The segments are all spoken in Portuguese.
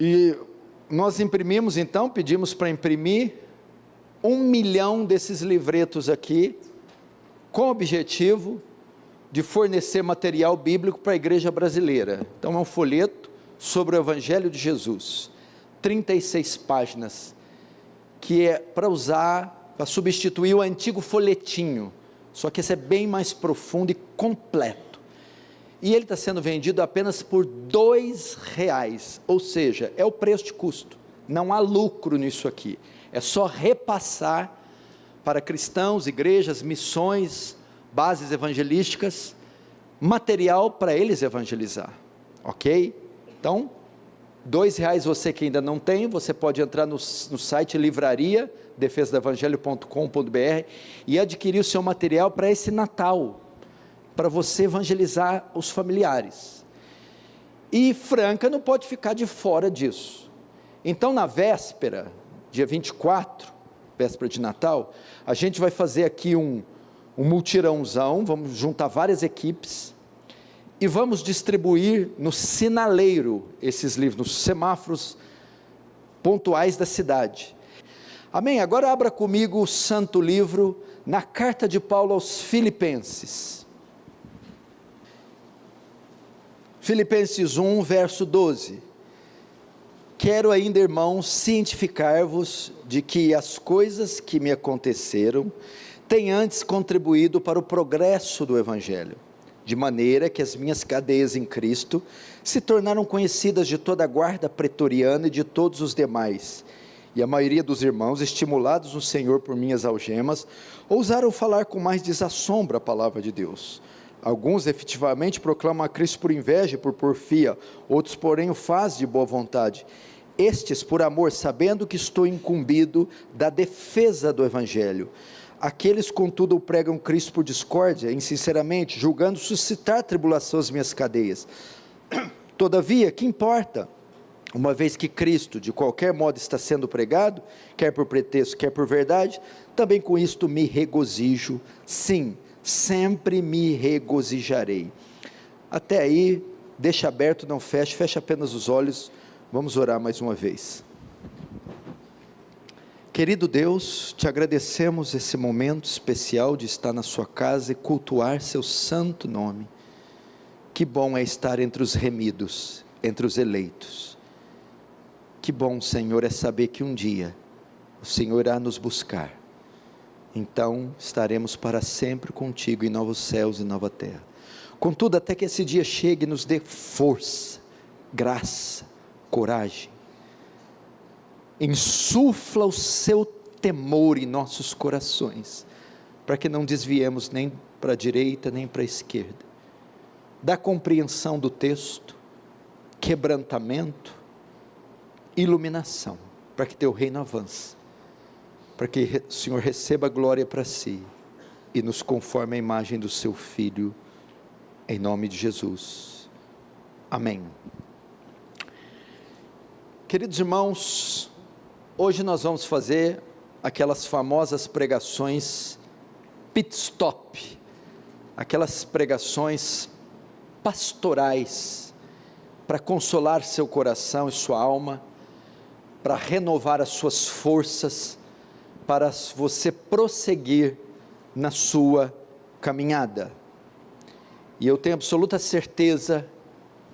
E nós imprimimos então, pedimos para imprimir 1 milhão desses livretos aqui, com o objetivo de fornecer material bíblico para a igreja brasileira. Então é um folheto sobre o Evangelho de Jesus, 36 páginas, que é para usar, para substituir o antigo folhetinho, só que esse é bem mais profundo e completo. E ele está sendo vendido apenas por R$2, ou seja, é o preço de custo, não há lucro nisso aqui, é só repassar para cristãos, igrejas, missões, bases evangelísticas, material para eles evangelizar, ok? Então, R$2 você que ainda não tem, você pode entrar no site livraria, defesadoevangelho.com.br e adquirir o seu material para esse Natal, para você evangelizar os familiares. E Franca não pode ficar de fora disso. Então na véspera, dia 24, véspera de Natal, a gente vai fazer aqui um multirãozão, vamos juntar várias equipes, e vamos distribuir no sinaleiro esses livros, nos semáforos pontuais da cidade. Amém? Agora abra comigo o santo livro, na carta de Paulo aos Filipenses. Filipenses 1, verso 12. Quero ainda, irmãos, cientificar-vos de que as coisas que me aconteceram têm antes contribuído para o progresso do Evangelho, de maneira que as minhas cadeias em Cristo se tornaram conhecidas de toda a guarda pretoriana e de todos os demais, e a maioria dos irmãos, estimulados no Senhor por minhas algemas, ousaram falar com mais desassombro a palavra de Deus. Alguns efetivamente proclamam a Cristo por inveja e por porfia, outros porém o fazem de boa vontade. Estes por amor, sabendo que estou incumbido da defesa do Evangelho. Aqueles contudo o pregam Cristo por discórdia, insinceramente, julgando suscitar tribulação às minhas cadeias. Todavia, que importa? Uma vez que Cristo de qualquer modo está sendo pregado, quer por pretexto, quer por verdade, também com isto me regozijo, sim, sempre me regozijarei. Até aí, deixa aberto, não feche, fecha apenas os olhos, vamos orar mais uma vez. Querido Deus, te agradecemos esse momento especial de estar na sua casa e cultuar seu santo nome. Que bom é estar entre os remidos, entre os eleitos. Que bom, Senhor, é saber que um dia o Senhor irá nos buscar. Então estaremos para sempre contigo em novos céus e nova terra. Contudo, até que esse dia chegue, nos dê força, graça, coragem. Insufla o seu temor em nossos corações, para que não desviemos nem para a direita nem para a esquerda. Dá compreensão do texto, quebrantamento, iluminação, para que teu reino avance, para que o Senhor receba glória para si, e nos conforme a imagem do seu Filho, em nome de Jesus, amém. Queridos irmãos, hoje nós vamos fazer aquelas famosas pregações pit stop, aquelas pregações pastorais, para consolar seu coração e sua alma, para renovar as suas forças, para você prosseguir na sua caminhada. E eu tenho absoluta certeza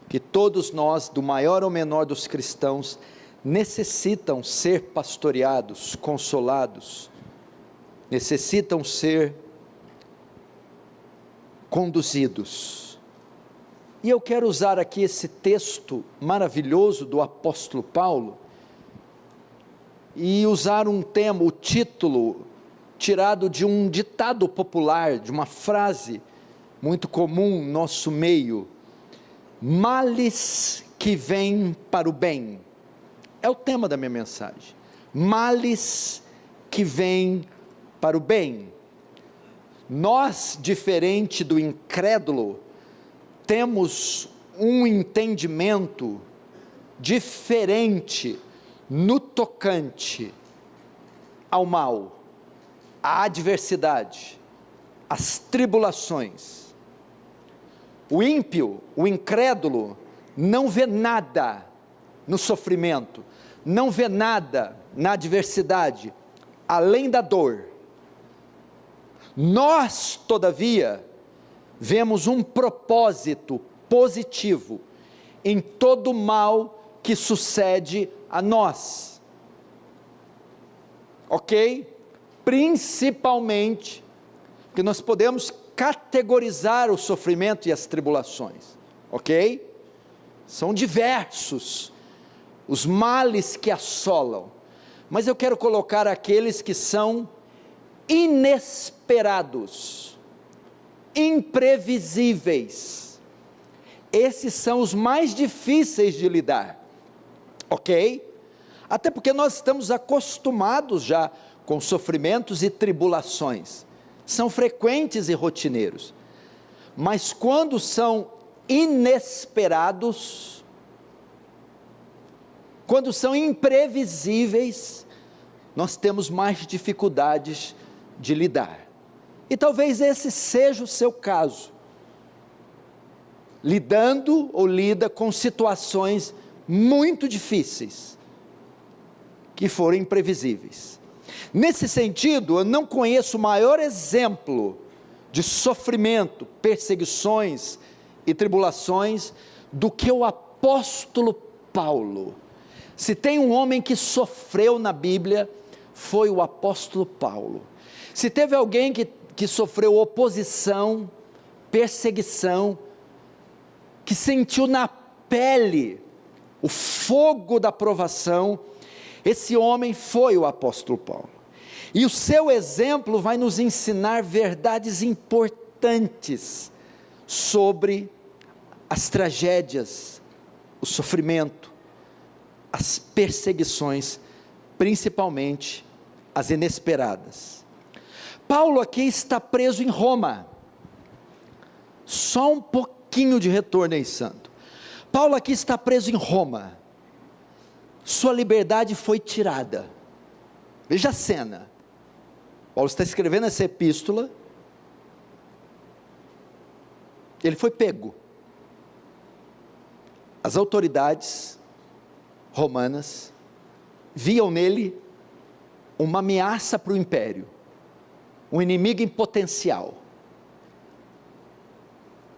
que todos nós, do maior ao menor dos cristãos, necessitam ser pastoreados, consolados, necessitam ser conduzidos. E eu quero usar aqui esse texto maravilhoso do apóstolo Paulo, e usar um tema, o título, tirado de um ditado popular, de uma frase muito comum no nosso meio: males que vêm para o bem. É o tema da minha mensagem, males que vêm para o bem. Nós, diferente do incrédulo, temos um entendimento diferente no tocante ao mal, à adversidade, às tribulações. O ímpio, o incrédulo, não vê nada no sofrimento, não vê nada na adversidade, além da dor. Nós, todavia, vemos um propósito positivo em todo o mal que sucede a nós. Ok? Principalmente, porque nós podemos categorizar o sofrimento e as tribulações. Ok? São diversos os males que assolam, mas eu quero colocar aqueles que são inesperados, imprevisíveis. Esses são os mais difíceis de lidar, ok? Até porque nós estamos acostumados já com sofrimentos e tribulações, são frequentes e rotineiros, mas quando são inesperados, quando são imprevisíveis, nós temos mais dificuldades de lidar, e talvez esse seja o seu caso, lidando ou lida com situações muito difíceis, que foram imprevisíveis. Nesse sentido, eu não conheço maior exemplo de sofrimento, perseguições e tribulações do que o apóstolo Paulo. Se tem um homem que sofreu na Bíblia, foi o apóstolo Paulo. Se teve alguém que sofreu oposição, perseguição, que sentiu na pele o fogo da provação, esse homem foi o apóstolo Paulo. E o seu exemplo vai nos ensinar verdades importantes sobre as tragédias, o sofrimento, as perseguições, principalmente as inesperadas. Paulo aqui está preso em Roma. Só um pouquinho de retorno aí, santo. Paulo aqui está preso em Roma. Sua liberdade foi tirada. Veja a cena. Paulo está escrevendo essa epístola. Ele foi pego. As autoridades romanas viam nele uma ameaça para o império, um inimigo em potencial,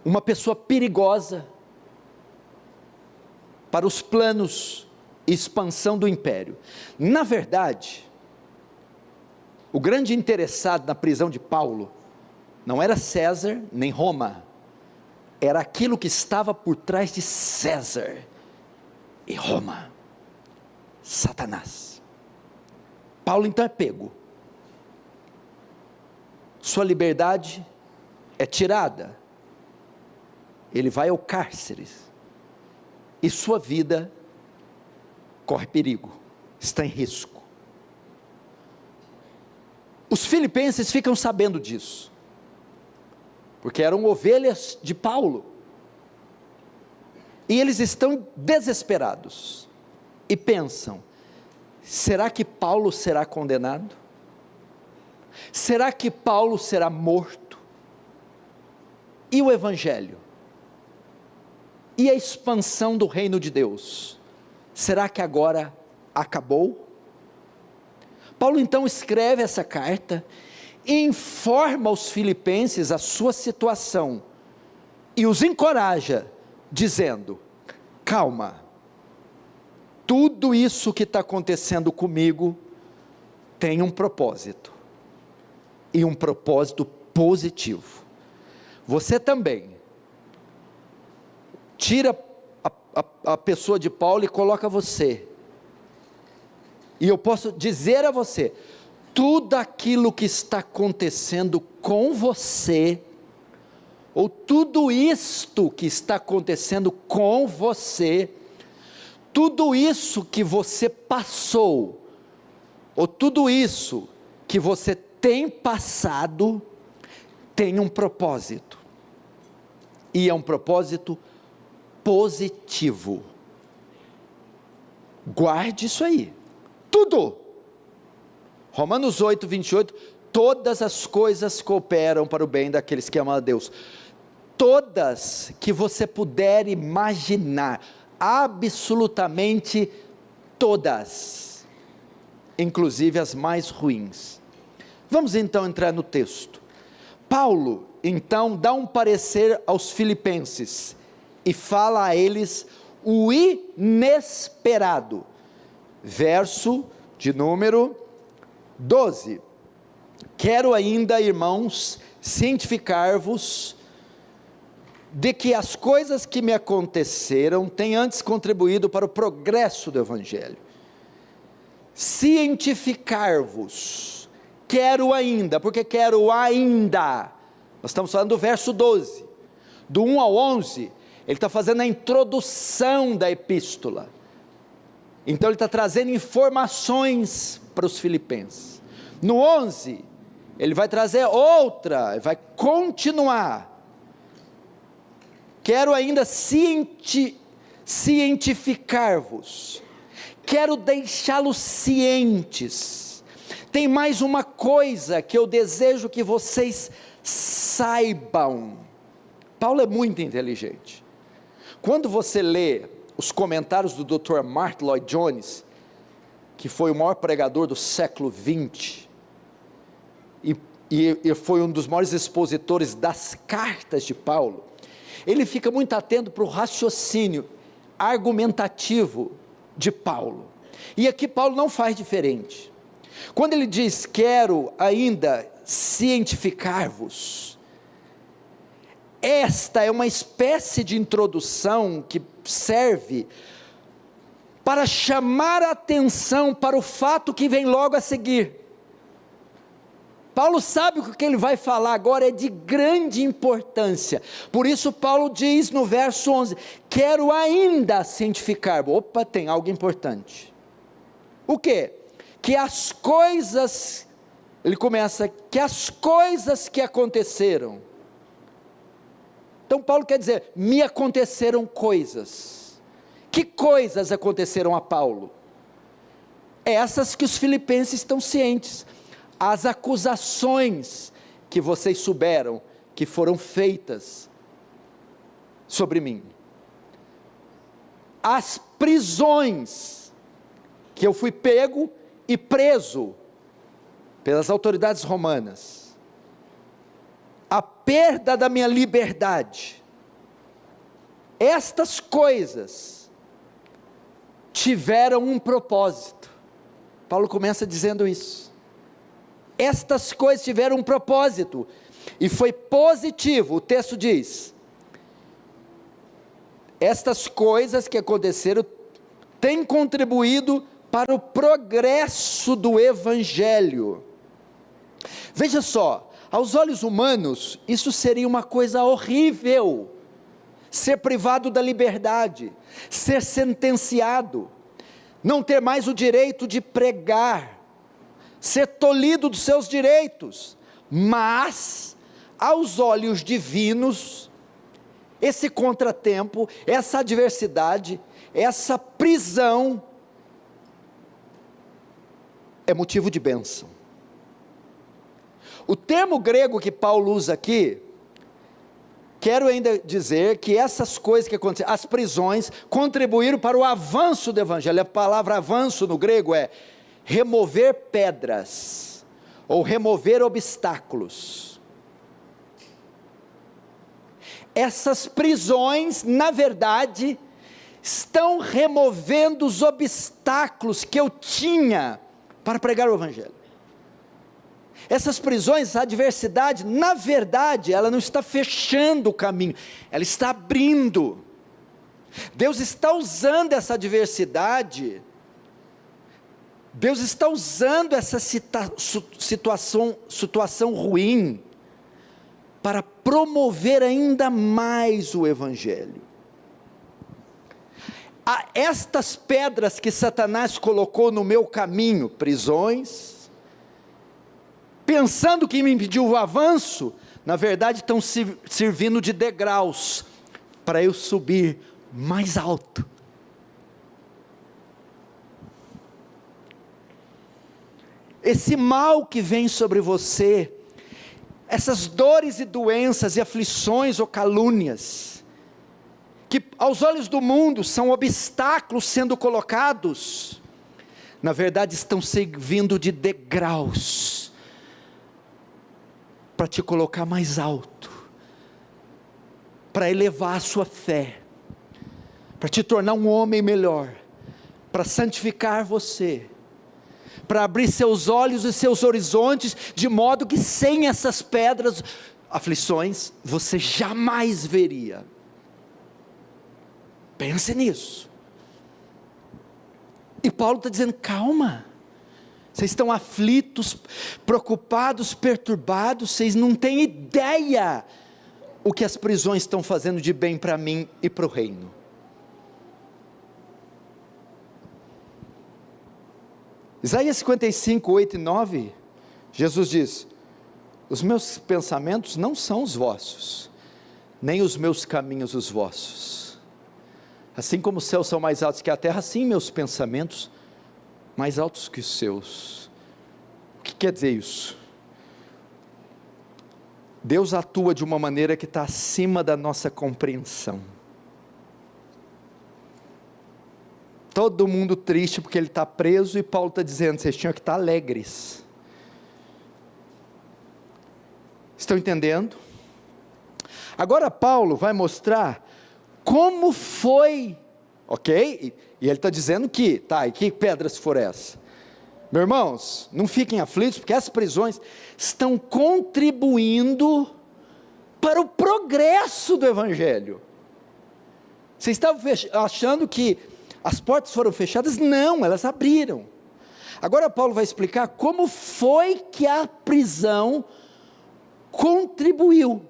uma pessoa perigosa para os planos e expansão do império. Na verdade, o grande interessado na prisão de Paulo não era César nem Roma, era aquilo que estava por trás de César e Roma: Satanás. Paulo então é pego, sua liberdade é tirada, ele vai ao cárcere, e sua vida corre perigo, está em risco. Os filipenses ficam sabendo disso, porque eram ovelhas de Paulo, e eles estão desesperados, e pensam: será que Paulo será condenado? Será que Paulo será morto? E o Evangelho? E a expansão do reino de Deus? Será que agora acabou? Paulo então escreve essa carta, e informa aos filipenses a sua situação, e os encoraja, dizendo: calma, tudo isso que está acontecendo comigo, tem um propósito, e um propósito positivo. Você também, tira a pessoa de Paulo e coloca você, e eu posso dizer a você, tudo aquilo que está acontecendo com você, ou tudo isto que está acontecendo com você, tudo isso que você passou, ou tudo isso que você tem passado, tem um propósito, e é um propósito positivo. Guarde isso aí, tudo. Romanos 8, 28, todas as coisas cooperam para o bem daqueles que amam a Deus. Todas que você puder imaginar, absolutamente todas, inclusive as mais ruins. Vamos então entrar no texto. Paulo, então, dá um parecer aos filipenses, e fala a eles o inesperado. Verso de número 12. Quero ainda, irmãos, cientificar-vos de que as coisas que me aconteceram têm antes contribuído para o progresso do Evangelho. Cientificar-vos, quero ainda, porque quero ainda, nós estamos falando do verso 12, do 1 ao 11, ele está fazendo a introdução da epístola, então ele está trazendo informações para os filipenses. No 11, ele vai trazer outra, vai continuar. Quero ainda cientificar-vos, quero deixá-los cientes. Tem mais uma coisa que eu desejo que vocês saibam. Paulo é muito inteligente. Quando você lê os comentários do Dr. Martyn Lloyd-Jones, que foi o maior pregador do século XX, e foi um dos maiores expositores das cartas de Paulo, ele fica muito atento para o raciocínio argumentativo de Paulo, e aqui Paulo não faz diferente. Quando ele diz, quero ainda cientificar-vos, esta é uma espécie de introdução que serve para chamar a atenção para o fato que vem logo a seguir. Paulo sabe que o que ele vai falar agora é de grande importância, por isso Paulo diz no verso 11, quero ainda cientificar, opa, tem algo importante. O quê? Que as coisas, ele começa, que as coisas que aconteceram, então Paulo quer dizer, me aconteceram coisas. Que coisas aconteceram a Paulo? Essas que os filipenses estão cientes, as acusações que vocês souberam, que foram feitas sobre mim, as prisões, que eu fui pego e preso pelas autoridades romanas, a perda da minha liberdade, estas coisas tiveram um propósito. Paulo começa dizendo isso, estas coisas tiveram um propósito, e foi positivo. O texto diz, estas coisas que aconteceram, têm contribuído para o progresso do Evangelho. Veja só, aos olhos humanos, isso seria uma coisa horrível, ser privado da liberdade, ser sentenciado, não ter mais o direito de pregar, ser tolhido dos seus direitos, mas, aos olhos divinos, esse contratempo, essa adversidade, essa prisão, é motivo de bênção. O termo grego que Paulo usa aqui, quero ainda dizer que essas coisas que aconteceram, as prisões, contribuíram para o avanço do Evangelho. A palavra avanço no grego é remover pedras, ou remover obstáculos. Essas prisões, na verdade, estão removendo os obstáculos que eu tinha para pregar o Evangelho. Essas prisões, essa adversidade, na verdade, ela não está fechando o caminho, ela está abrindo. Deus está usando essa adversidade, Deus está usando essa situação ruim, para promover ainda mais o Evangelho. Estas pedras que Satanás colocou no meu caminho, prisões, pensando que me impediu o avanço, na verdade estão servindo de degraus, para eu subir mais alto. Esse mal que vem sobre você, essas dores e doenças e aflições ou calúnias, que aos olhos do mundo são obstáculos sendo colocados, na verdade estão servindo de degraus, para te colocar mais alto, para elevar a sua fé, para te tornar um homem melhor, para santificar você, para abrir seus olhos e seus horizontes, de modo que sem essas pedras, aflições, você jamais veria. Pense nisso. E Paulo está dizendo, calma, vocês estão aflitos, preocupados, perturbados, vocês não têm ideia o que as prisões estão fazendo de bem para mim e para o reino. Isaías 55, 8 e 9, Jesus diz, os meus pensamentos não são os vossos, nem os meus caminhos os vossos. Assim como os céus são mais altos que a terra, assim meus pensamentos mais altos que os seus. O que quer dizer isso? Deus atua de uma maneira que está acima da nossa compreensão. Todo mundo triste porque ele está preso, e Paulo está dizendo, vocês tinham que estar alegres. Estão entendendo? Agora Paulo vai mostrar como foi, ok? E ele está dizendo que, tá, e que pedras foram essas? Meus irmãos, não fiquem aflitos, porque essas prisões estão contribuindo para o progresso do Evangelho. Vocês estavam achando que as portas foram fechadas? Não, elas abriram. Agora Paulo vai explicar como foi que a prisão contribuiu.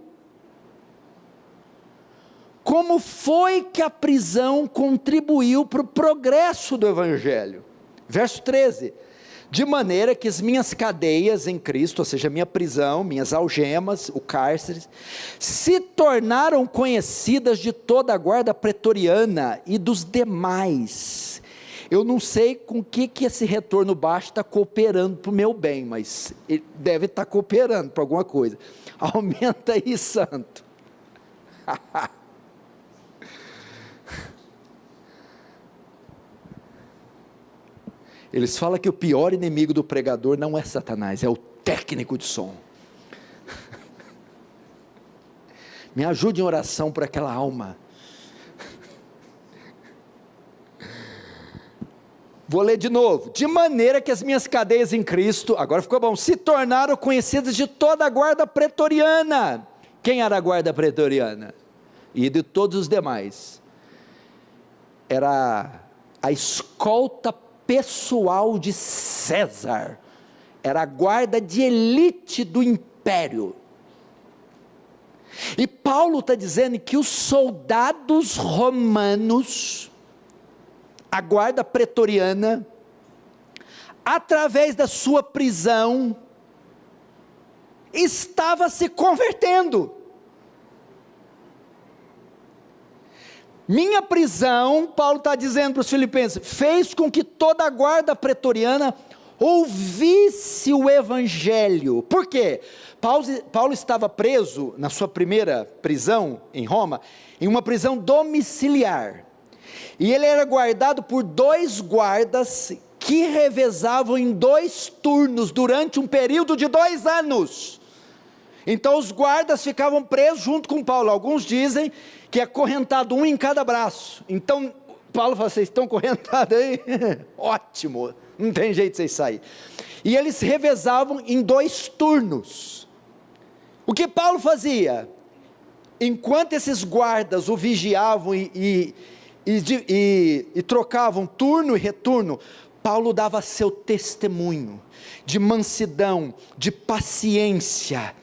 Como foi que a prisão contribuiu para o progresso do Evangelho? Verso 13, de maneira que as minhas cadeias em Cristo, ou seja, minha prisão, minhas algemas, o cárcere, se tornaram conhecidas de toda a guarda pretoriana e dos demais. Eu não sei com que esse retorno baixo está cooperando para o meu bem, mas ele deve estar cooperando para alguma coisa. Aumenta aí, santo. Eles falam que o pior inimigo do pregador não é Satanás, é o técnico de som. Me ajude em oração por aquela alma. Vou ler de novo. De maneira que as minhas cadeias em Cristo, agora ficou bom, se tornaram conhecidas de toda a guarda pretoriana. Quem era a guarda pretoriana? E de todos os demais. Era a escolta pessoal de César, era a guarda de elite do império. E Paulo está dizendo que os soldados romanos, a guarda pretoriana, através da sua prisão, estava se convertendo. Minha prisão, Paulo está dizendo para os filipenses, fez com que toda a guarda pretoriana ouvisse o Evangelho. Por quê? Paulo estava preso, na sua primeira prisão em Roma, em uma prisão domiciliar. E ele era guardado por 2 guardas que revezavam em 2 turnos, durante um período de 2 anos. Então os guardas ficavam presos junto com Paulo. Alguns dizem que é acorrentado um em cada braço. Então Paulo fala, vocês estão acorrentados aí? Ótimo, não tem jeito de vocês saírem. E eles revezavam em 2 turnos. O que Paulo fazia? Enquanto esses guardas o vigiavam e trocavam turno e retorno, Paulo dava seu testemunho de mansidão, de paciência,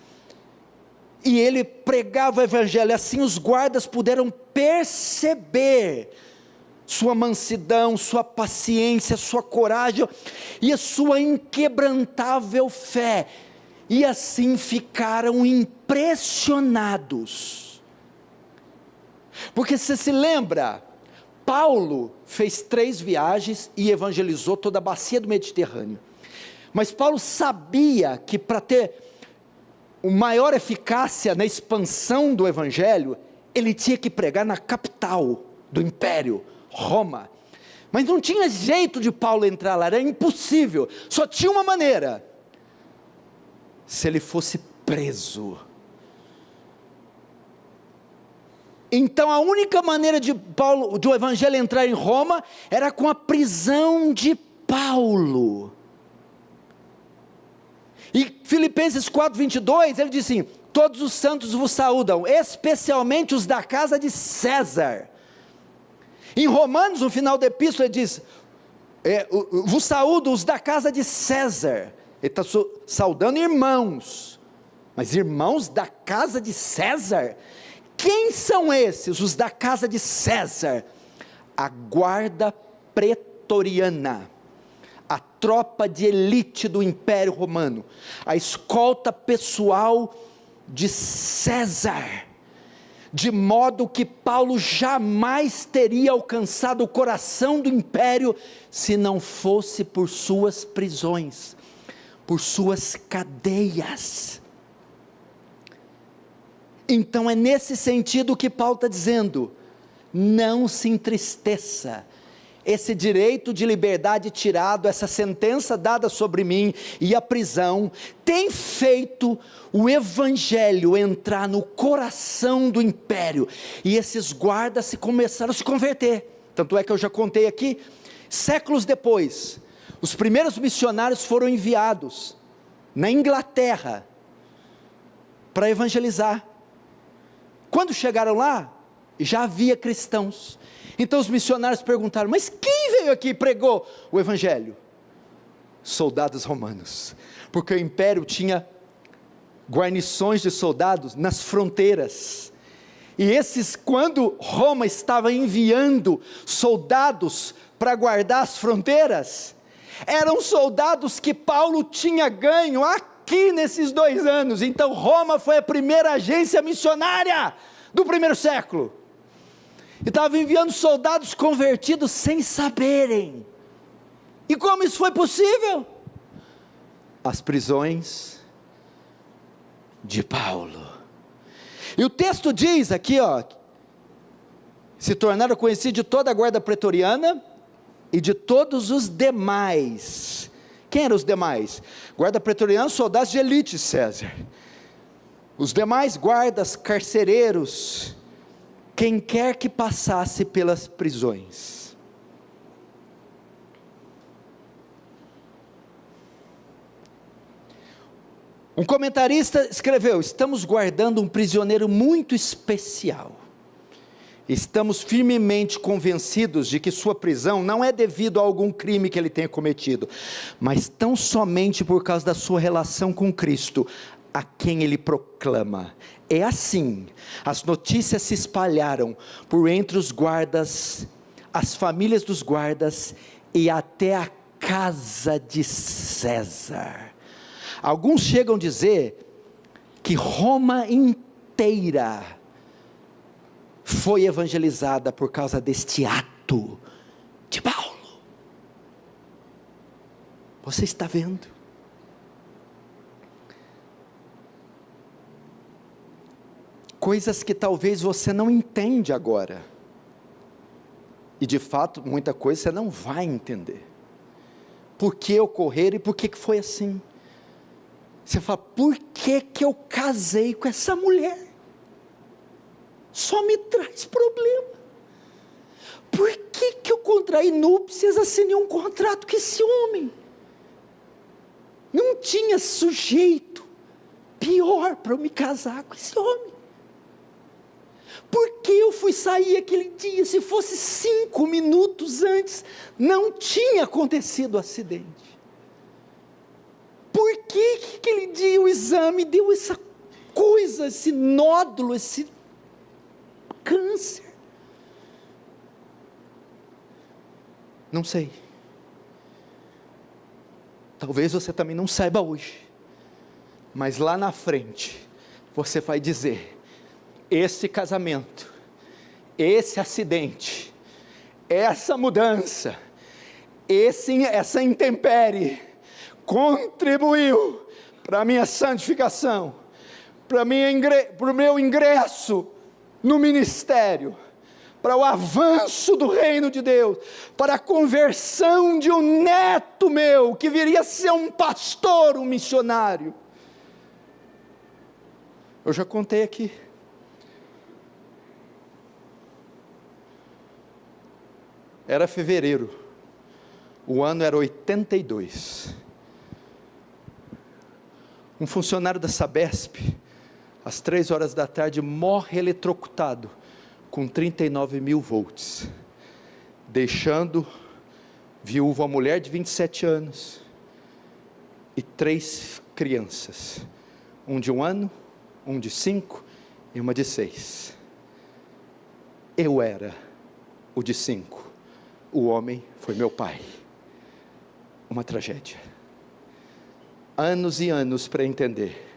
e ele pregava o Evangelho. Assim os guardas puderam perceber sua mansidão, sua paciência, sua coragem e a sua inquebrantável fé, e assim ficaram impressionados. Porque você se lembra, Paulo fez 3 viagens e evangelizou toda a bacia do Mediterrâneo, mas Paulo sabia que para ter maior eficácia na expansão do Evangelho, ele tinha que pregar na capital, do império, Roma. Mas não tinha jeito de Paulo entrar lá, era impossível, só tinha uma maneira: se ele fosse preso. Então a única maneira de Paulo, do evangelho entrar em Roma, era com a prisão de Paulo. E Filipenses 4:22, ele diz assim: todos os santos vos saúdam, especialmente os da casa de César. Em Romanos, no final da epístola, ele diz: vos saúdo os da casa de César. Ele está saudando irmãos, mas irmãos da casa de César? Quem são esses, os da casa de César? A guarda pretoriana, a tropa de elite do Império Romano, a escolta pessoal de César, de modo que Paulo jamais teria alcançado o coração do império, se não fosse por suas prisões, por suas cadeias. Então é nesse sentido que Paulo está dizendo: não se entristeça, esse direito de liberdade tirado, essa sentença dada sobre mim e a prisão, tem feito o evangelho entrar no coração do império, e esses guardas começaram a se converter. Tanto é que eu já contei aqui, séculos depois, os primeiros missionários foram enviados na Inglaterra para evangelizar. Quando chegaram lá, já havia cristãos. Então os missionários perguntaram: mas quem veio aqui e pregou o evangelho? Soldados romanos, porque o império tinha guarnições de soldados nas fronteiras, e esses, quando Roma estava enviando soldados para guardar as fronteiras, eram soldados que Paulo tinha ganho aqui nesses 2 anos. Então Roma foi a primeira agência missionária do primeiro século, e estava enviando soldados convertidos sem saberem. E como isso foi possível? As prisões de Paulo. E o texto diz aqui, se tornaram conhecidos de toda a guarda pretoriana e de todos os demais. Quem eram os demais? Guarda pretoriana, soldados de elite, César. Os demais guardas, carcereiros, quem quer que passasse pelas prisões. Um comentarista escreveu: estamos guardando um prisioneiro muito especial. Estamos firmemente convencidos de que sua prisão não é devido a algum crime que ele tenha cometido, mas tão somente por causa da sua relação com Cristo, a quem ele proclama. É assim, as notícias se espalharam por entre os guardas, as famílias dos guardas e até a casa de César. Alguns chegam a dizer que Roma inteira foi evangelizada por causa deste ato de Paulo. Você está vendo? Coisas que talvez você não entende agora, e de fato muita coisa você não vai entender, por que ocorreram e por que foi assim. Você fala: por que eu casei com essa mulher? Só me traz problema. Por que eu contraí núpcias, assinei um contrato com esse homem? Não tinha sujeito pior para eu me casar com esse homem. Por que eu fui sair aquele dia? Se fosse 5 minutos antes, não tinha acontecido o acidente. Por que aquele dia o exame deu essa coisa, esse nódulo, esse câncer? Não sei. Talvez você também não saiba hoje, mas lá na frente você vai dizer: esse casamento, esse acidente, essa mudança, essa intempérie contribuiu para a minha santificação, para o meu ingresso no ministério, para o avanço do reino de Deus, para a conversão de um neto meu, que viria a ser um pastor, um missionário. Eu já contei aqui. Era fevereiro, o ano era 82. Um funcionário da Sabesp, às 3 horas da tarde, morre eletrocutado, com 39 mil volts, deixando viúva uma mulher de 27 anos, e 3 crianças, um de 1 ano, um de 5, e uma de 6, eu era o de 5, o homem foi meu pai, uma tragédia, anos e anos para entender,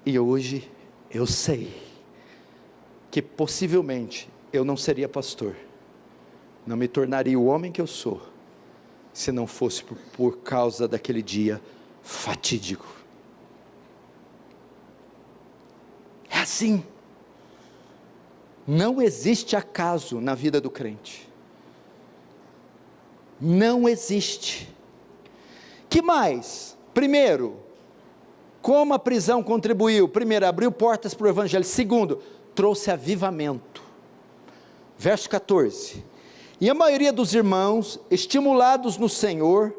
e hoje eu sei, que possivelmente eu não seria pastor, não me tornaria o homem que eu sou, se não fosse por causa daquele dia fatídico. É assim, não existe acaso na vida do crente, não existe. Que mais? Primeiro, como a prisão contribuiu? Primeiro, abriu portas para o evangelho. Segundo, trouxe avivamento. Verso 14, e a maioria dos irmãos, estimulados no Senhor,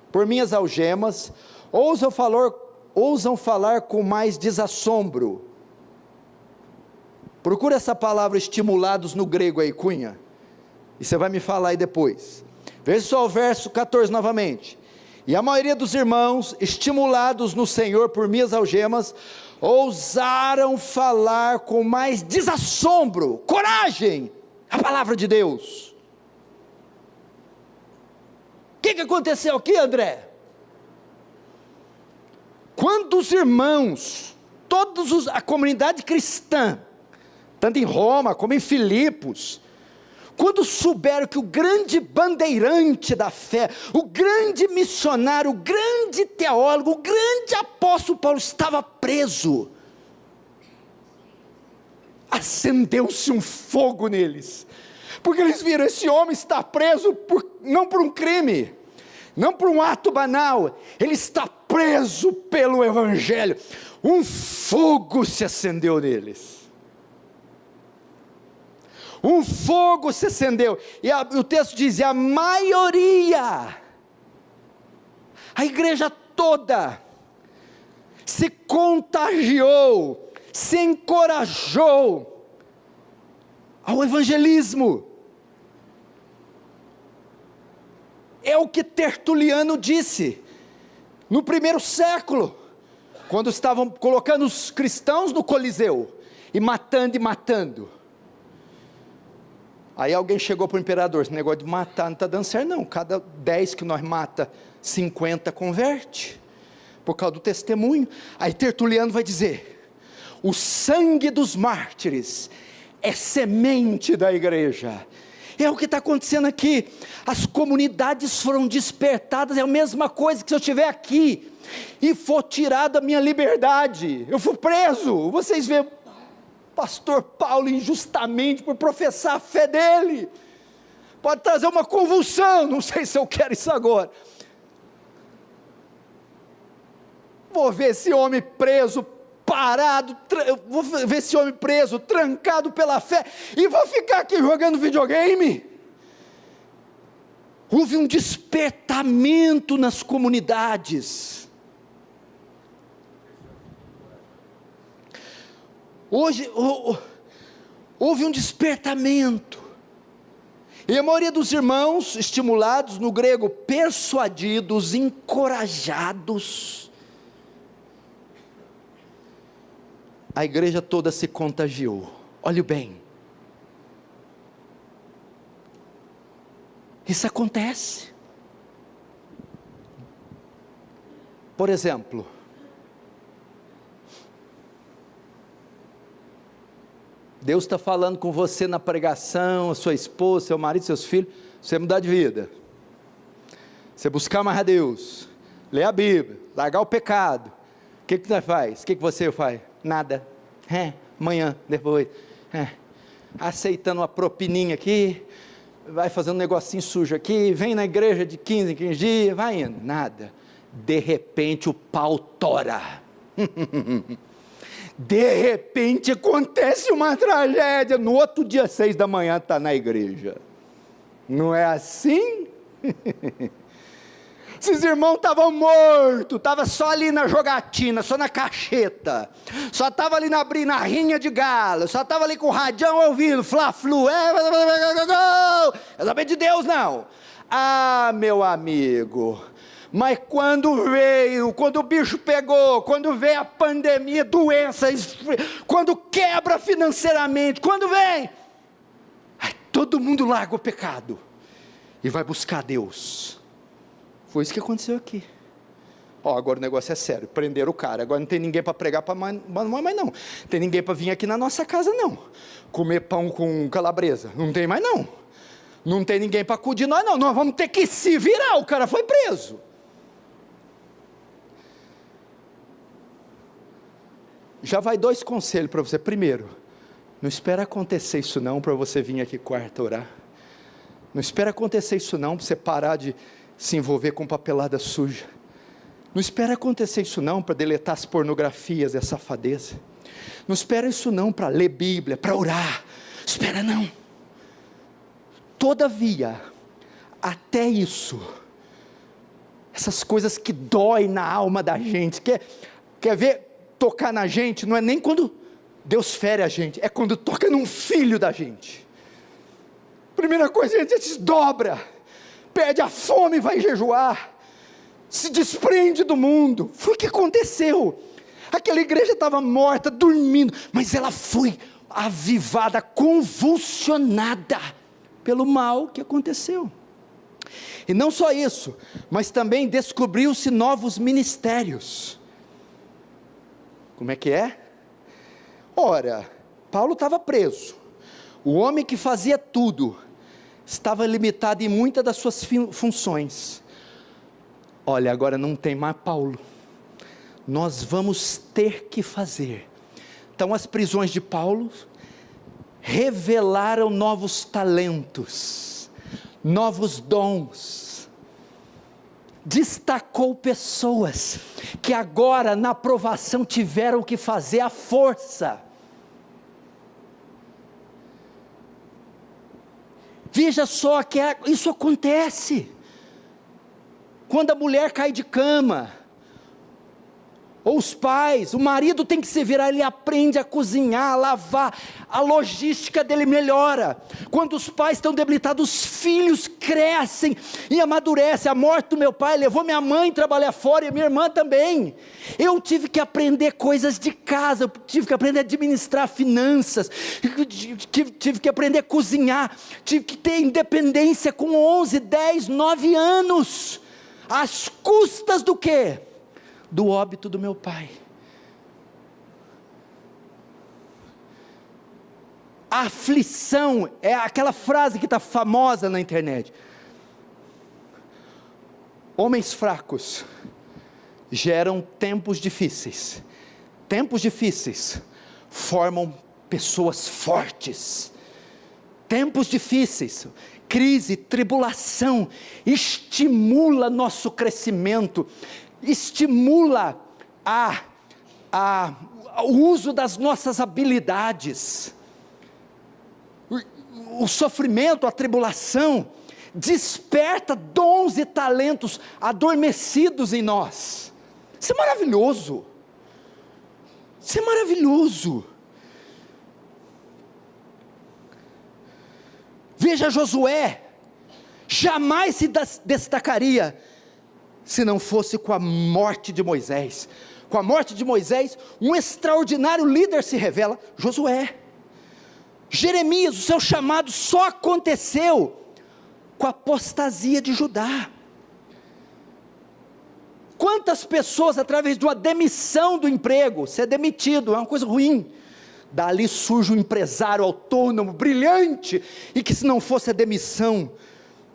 por minhas algemas, ousam falar com mais desassombro. Procura essa palavra estimulados no grego aí, Cunha, e você vai me falar aí depois. Veja só o verso 14 novamente, e a maioria dos irmãos, estimulados no Senhor por minhas algemas, ousaram falar com mais desassombro, coragem, a palavra de Deus. O que aconteceu aqui, André? Quando os irmãos, a comunidade cristã, tanto em Roma como em Filipos, quando souberam que o grande bandeirante da fé, o grande missionário, o grande teólogo, o grande apóstolo Paulo estava preso, acendeu-se um fogo neles, porque eles viram, esse homem está preso, não por um crime, não por um ato banal, ele está preso pelo evangelho. Um fogo se acendeu neles, um fogo se acendeu, e o texto diz, a maioria, a igreja toda, se contagiou, se encorajou ao evangelismo. É o que Tertuliano disse, no primeiro século, quando estavam colocando os cristãos no Coliseu, e matando, aí alguém chegou para o imperador, esse negócio de matar não está dando certo não, cada 10 que nós mata, 50 converte, por causa do testemunho. Aí Tertuliano vai dizer, o sangue dos mártires é semente da igreja. É o que está acontecendo aqui, as comunidades foram despertadas, é a mesma coisa que se eu estiver aqui, e for tirada a minha liberdade, eu fui preso, vocês veem, pastor Paulo injustamente, por professar a fé dele, pode trazer uma convulsão, não sei se eu quero isso agora, vou ver esse homem preso, parado, vou ver esse homem preso, trancado pela fé, e vou ficar aqui jogando videogame. Houve um despertamento nas comunidades. Hoje, houve um despertamento, e a maioria dos irmãos, estimulados, no grego, persuadidos, encorajados, a igreja toda se contagiou. Olhe bem, isso acontece. Por exemplo, Deus está falando com você na pregação, a sua esposa, seu marido, seus filhos, você mudar de vida, você buscar mais a Deus, ler a Bíblia, largar o pecado, o que você faz? O que você faz? Nada, amanhã, depois, aceitando uma propininha aqui, vai fazendo um negocinho sujo aqui, vem na igreja de 15 em 15 dias, vai indo, nada. De repente o pau tora. De repente acontece uma tragédia, no outro dia 6 da manhã está na igreja. Não é assim? Esses irmãos estavam mortos, estavam só ali na jogatina, só na cacheta, só estavam ali na rinha de galo, só estavam ali com o radião ouvindo, fla-flu, saber de Deus não. Ah, meu amigo, mas quando o bicho pegou, quando veio a pandemia, doença, quando quebra financeiramente, quando vem, aí todo mundo larga o pecado e vai buscar Deus. Foi isso que aconteceu aqui. Agora o negócio é sério, prenderam o cara, agora não tem ninguém para pregar para mais não, tem ninguém para vir aqui na nossa casa não, comer pão com calabresa, não tem mais não tem ninguém para acudir nós não, nós vamos ter que se virar, o cara foi preso. Já vai 2 conselhos para você. Primeiro, não espera acontecer isso não, para você vir aqui quarta orar. Não espera acontecer isso não, para você parar de se envolver com papelada suja. Não espera acontecer isso não, para deletar as pornografias e a safadeza. Não espera isso não, para ler Bíblia, para orar. Espera não. Todavia, até isso, essas coisas que doem na alma da gente, quer ver tocar na gente, não é nem quando Deus fere a gente, é quando toca num filho da gente. Primeira coisa, a gente se dobra, perde a fome, vai jejuar, se desprende do mundo. Foi o que aconteceu. Aquela igreja estava morta, dormindo, mas ela foi avivada, convulsionada pelo mal que aconteceu. E não só isso, mas também descobriu-se novos ministérios. Como é que é? Ora, Paulo estava preso, o homem que fazia tudo, estava limitado em muitas das suas funções. Olha, agora não tem mais Paulo, nós vamos ter que fazer. Então as prisões de Paulo revelaram novos talentos, novos dons, destacou pessoas, que agora na provação tiveram que fazer a força. Veja só que isso acontece, quando a mulher cai de cama, ou os pais, o marido tem que se virar, ele aprende a cozinhar, a lavar, a logística dele melhora. Quando os pais estão debilitados, os filhos crescem e amadurecem. A morte do meu pai levou minha mãe a trabalhar fora e minha irmã também. Eu tive que aprender coisas de casa, eu tive que aprender a administrar finanças, tive que aprender a cozinhar, tive que ter independência com 11, 10, 9 anos, às custas do quê? Do óbito do meu pai. A aflição é aquela frase que está famosa na internet. Homens fracos geram tempos difíceis. Tempos difíceis formam pessoas fortes. Tempos difíceis, crise, tribulação, estimula nosso crescimento, estimula o uso das nossas habilidades. O sofrimento, a tribulação, desperta dons e talentos adormecidos em nós. Isso é maravilhoso. Isso é maravilhoso. Veja Josué, jamais se destacaria se não fosse com a morte de Moisés. Com a morte de Moisés, um extraordinário líder se revela, Josué. Jeremias, o seu chamado só aconteceu com a apostasia de Judá. Quantas pessoas, através de uma demissão do emprego, ser demitido é uma coisa ruim, dali surge um empresário autônomo, brilhante, e que se não fosse a demissão,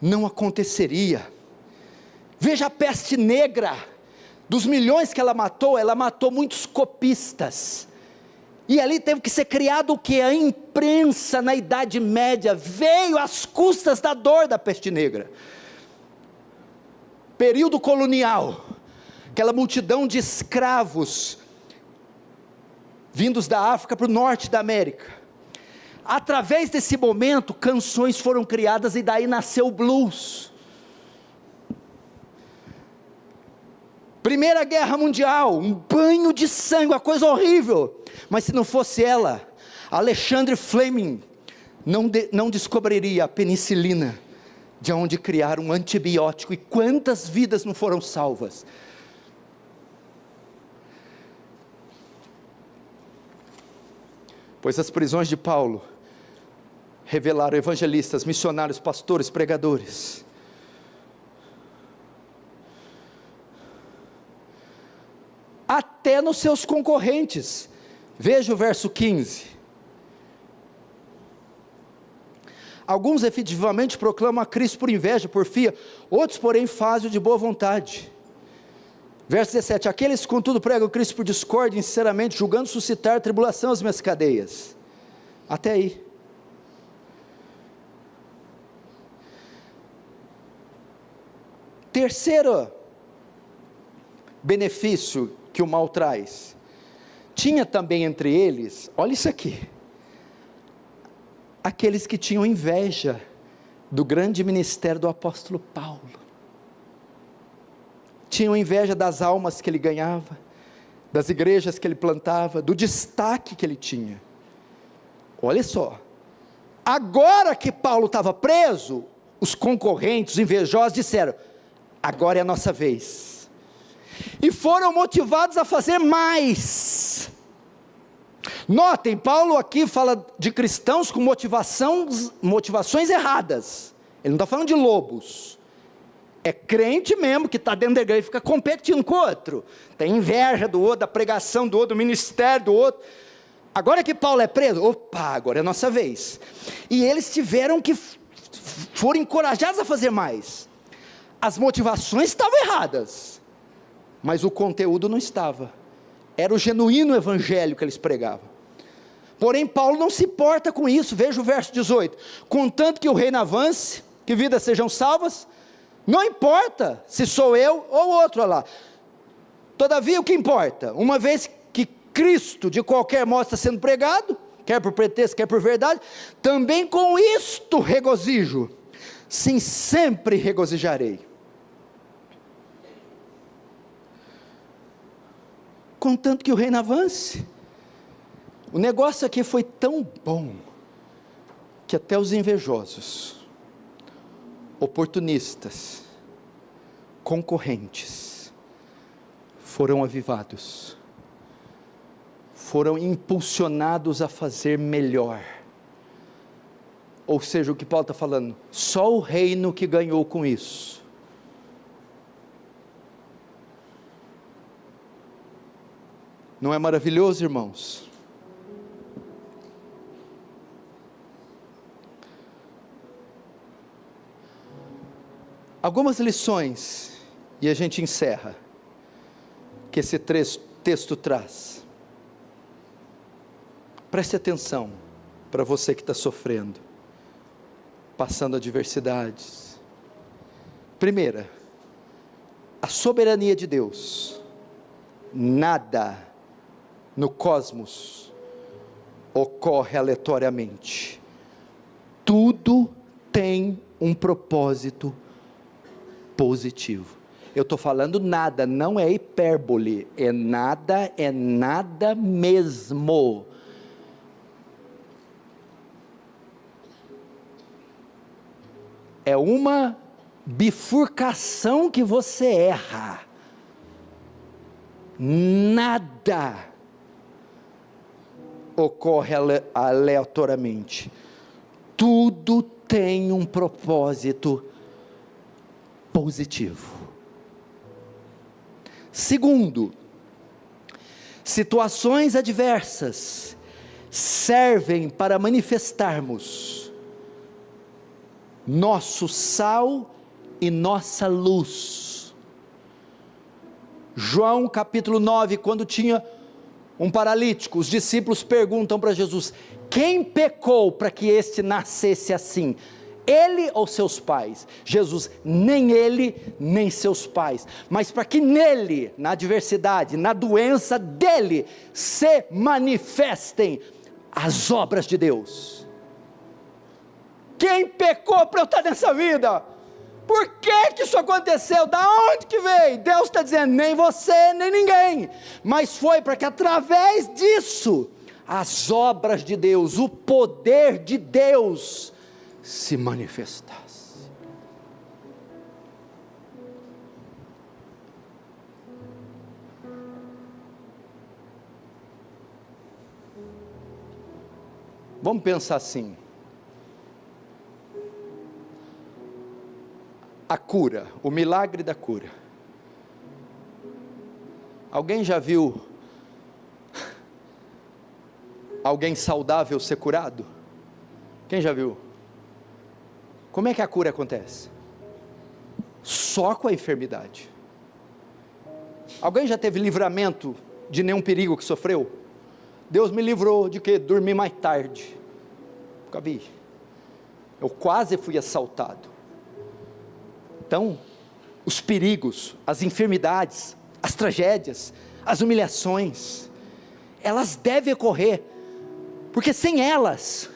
não aconteceria. Veja a peste negra, dos milhões que ela matou muitos copistas, E ali teve que ser criado o que? A imprensa na Idade Média, veio às custas da dor da peste negra. Período colonial, aquela multidão de escravos, vindos da África para o norte da América. Através desse momento, canções foram criadas e daí nasceu o blues. Primeira Guerra Mundial, um banho de sangue, uma coisa horrível. Mas se não fosse ela, Alexandre Fleming não descobriria a penicilina, de onde criar um antibiótico, e quantas vidas não foram salvas. Pois as prisões de Paulo revelaram evangelistas, missionários, pastores, pregadores. Até nos seus concorrentes. Veja o verso 15. Alguns efetivamente proclamam a Cristo por inveja, porfia, outros porém fazem-o de boa vontade. Verso 17, aqueles contudo pregam Cristo por discórdia, sinceramente, julgando suscitar tribulação às minhas cadeias. Até aí. Terceiro benefício que o mal traz, tinha também entre eles, olha isso aqui, aqueles que tinham inveja do grande ministério do apóstolo Paulo, tinham inveja das almas que ele ganhava, das igrejas que ele plantava, do destaque que ele tinha. Olha só, agora que Paulo estava preso, os concorrentes, os invejosos disseram, agora é a nossa vez, e foram motivados a fazer mais. Notem, Paulo aqui fala de cristãos com motivações erradas, ele não está falando de lobos, é crente mesmo, que está dentro da igreja e fica competindo com o outro, tem inveja do outro, da pregação do outro, do ministério do outro. Agora que Paulo é preso, opa, agora é a nossa vez, e eles tiveram que, foram encorajados a fazer mais, as motivações estavam erradas, mas o conteúdo não estava, era o genuíno evangelho que eles pregavam. Porém Paulo não se importa com isso, veja o verso 18, contanto que o reino avance, que vidas sejam salvas, não importa se sou eu ou outro, olha lá, todavia o que importa, uma vez que Cristo de qualquer modo está sendo pregado, quer por pretexto, quer por verdade, também com isto regozijo, sim, sempre regozijarei. Contanto que o reino avance. O negócio aqui foi tão bom, que até os invejosos, oportunistas, concorrentes, foram avivados, foram impulsionados a fazer melhor. Ou seja, o que Paulo está falando, só o reino que ganhou com isso. Não é maravilhoso, irmãos? Algumas lições, e a gente encerra, que esse texto traz. Preste atenção, para você que está sofrendo, passando adversidades. Primeira, a soberania de Deus. Nada no cosmos ocorre aleatoriamente, tudo tem um propósito positivo. Eu estou falando nada, não é hipérbole, é nada mesmo. É uma bifurcação que você erra. Nada ocorre aleatoriamente, tudo tem um propósito positivo. Segundo, situações adversas servem para manifestarmos nosso sal e nossa luz. João capítulo 9, quando tinha um paralítico. Os discípulos perguntam para Jesus: quem pecou para que este nascesse assim? Ele ou seus pais? Jesus: nem ele, nem seus pais, mas para que nele, na adversidade, na doença dele, se manifestem as obras de Deus. Quem pecou para eu estar nessa vida? Por que isso aconteceu? Da onde que veio? Deus está dizendo: nem você, nem ninguém, mas foi para que através disso, as obras de Deus, o poder de Deus, se manifestasse. Vamos pensar assim: a cura, o milagre da cura. Alguém já viu alguém saudável ser curado? Quem já viu? Como é que a cura acontece? Só com a enfermidade. Alguém já teve livramento de nenhum perigo que sofreu? Deus me livrou de quê? Dormir mais tarde. Nunca vi. Eu quase fui assaltado. Então, os perigos, as enfermidades, as tragédias, as humilhações, elas devem ocorrer, porque sem elas,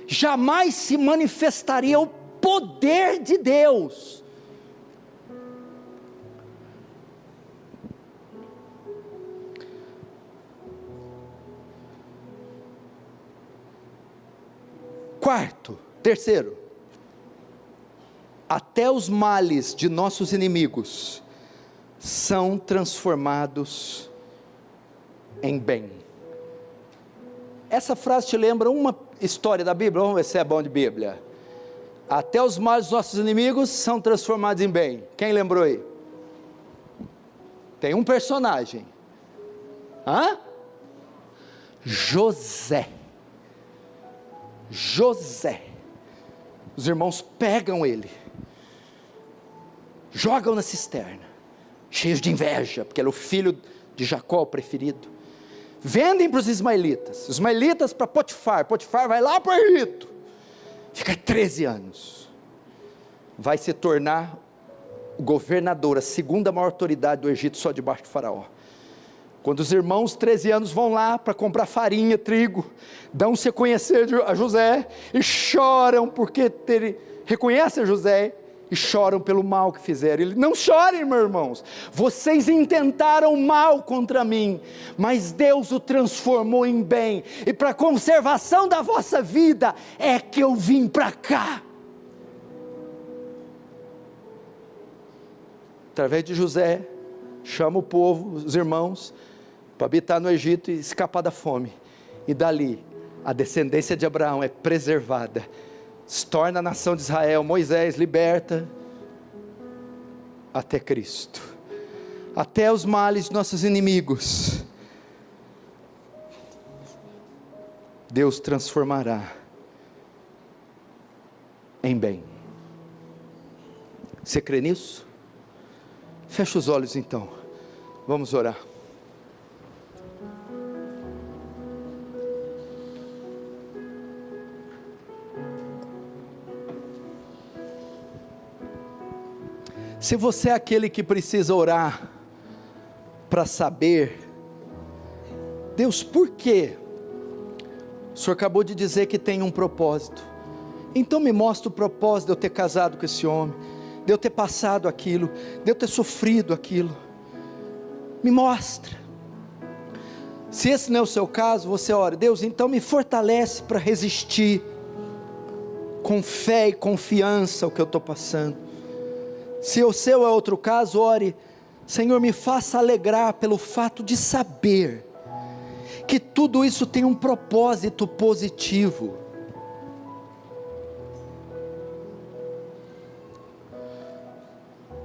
jamais se manifestaria o poder de Deus. Terceiro, até os males de nossos inimigos são transformados em bem. Essa frase te lembra uma história da Bíblia? Vamos ver se é bom de Bíblia. Até os males dos nossos inimigos são transformados em bem. Quem lembrou aí? Tem um personagem. José. Os irmãos pegam ele, jogam na cisterna, cheios de inveja, porque ele é o filho de Jacó, o preferido. Vendem para os ismaelitas para Potifar vai lá para o Egito, fica 13 anos, vai se tornar o governador, a segunda maior autoridade do Egito, só debaixo do faraó. Quando os irmãos, 13 anos, vão lá para comprar farinha, trigo, dão-se a conhecer a José, e choram, porque reconhecem a José, e choram pelo mal que fizeram. Ele: não chorem, meus irmãos, vocês intentaram mal contra mim, mas Deus o transformou em bem, e para a conservação da vossa vida, é que eu vim para cá. Através de José, chama o povo, os irmãos, para habitar no Egito e escapar da fome, e dali, a descendência de Abraão é preservada, se torna a nação de Israel. Moisés liberta, até Cristo, até os males de nossos inimigos, Deus transformará em bem. Você crê nisso? Fecha os olhos então, vamos orar. Se você é aquele que precisa orar, para saber, Deus, por quê? O Senhor acabou de dizer que tem um propósito, então me mostra o propósito de eu ter casado com esse homem, de eu ter passado aquilo, de eu ter sofrido aquilo, me mostra. Se esse não é o seu caso, você ora: Deus, então me fortalece para resistir, com fé e confiança ao que eu estou passando. Se o seu é outro caso, ore: Senhor, me faça alegrar pelo fato de saber, que tudo isso tem um propósito positivo.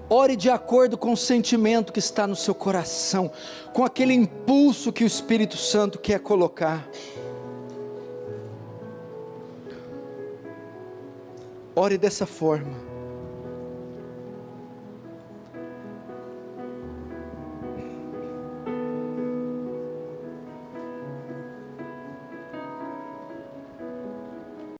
Ore de acordo com o sentimento que está no seu coração, com aquele impulso que o Espírito Santo quer colocar. Ore dessa forma.